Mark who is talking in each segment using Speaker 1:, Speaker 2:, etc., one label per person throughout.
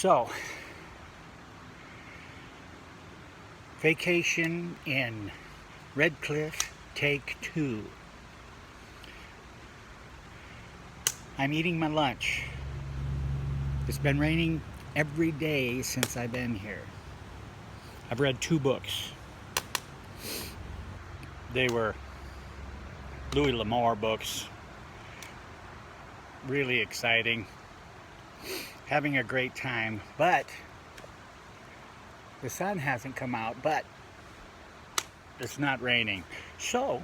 Speaker 1: So, vacation in Red Cliff, take 2. I'm eating my lunch. It's been raining every day since I've been here. I've read 2 books. They were Louis L'Amour books. Really exciting. Having a great time, but the sun hasn't come out, but it's not raining. So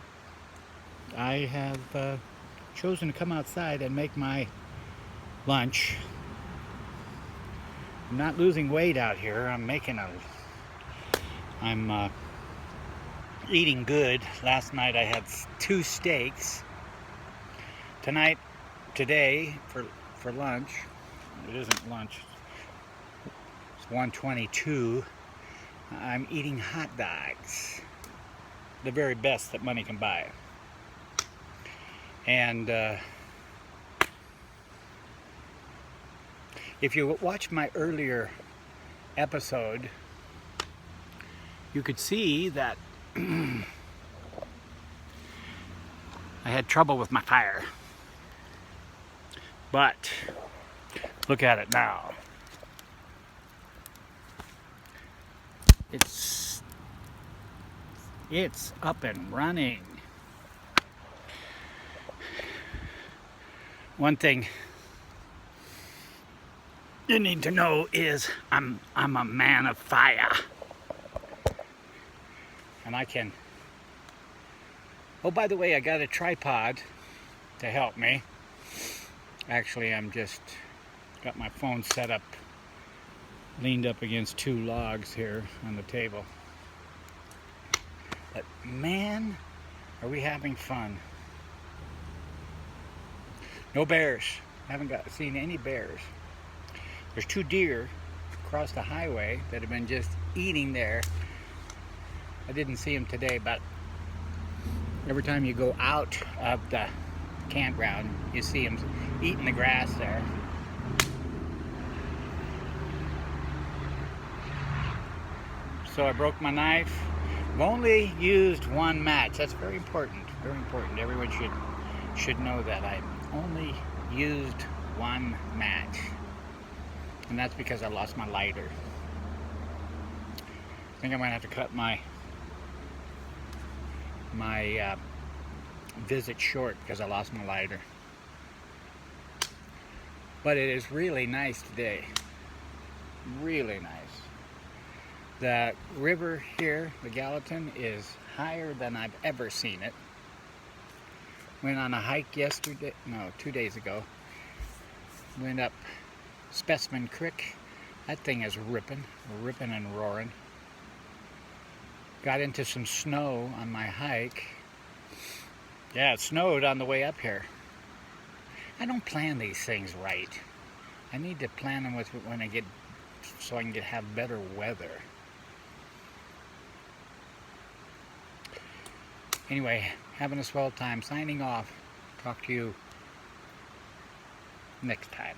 Speaker 1: I have chosen to come outside and make my lunch. I'm not losing weight out here. I'm eating good. Last night I had 2 steaks. Today for lunch, it isn't lunch, it's 1:22, I'm eating hot dogs. The very best that money can buy. And if you watch my earlier episode, you could see that I had trouble with my fire. But look at it now. It's up and running. One thing you need to know is I'm a man of fire. And I can... Oh, by the way, I got a tripod to help me. Actually, I'm just got my phone set up, leaned up against 2 logs here on the table. But man, are we having fun. No bears. Haven't seen any bears. There's 2 deer across the highway that have been just eating there. I didn't see them today, but every time you go out of the campground, you see them eating the grass there. So I broke my knife. I've only used 1 match. That's very important. Very important. Everyone should know that. I only used 1 match. And that's because I lost my lighter. I think I'm gonna have to cut my visit short because I lost my lighter. But it is really nice today. Really nice. The river here, the Gallatin, is higher than I've ever seen it. Went on a hike 2 days ago. Went up Specimen Creek. That thing is ripping and roaring. Got into some snow on my hike. Yeah, it snowed on the way up here. I don't plan these things right. I need to plan them when I get, so I can have better weather. Anyway, having a swell time. Signing off. Talk to you next time.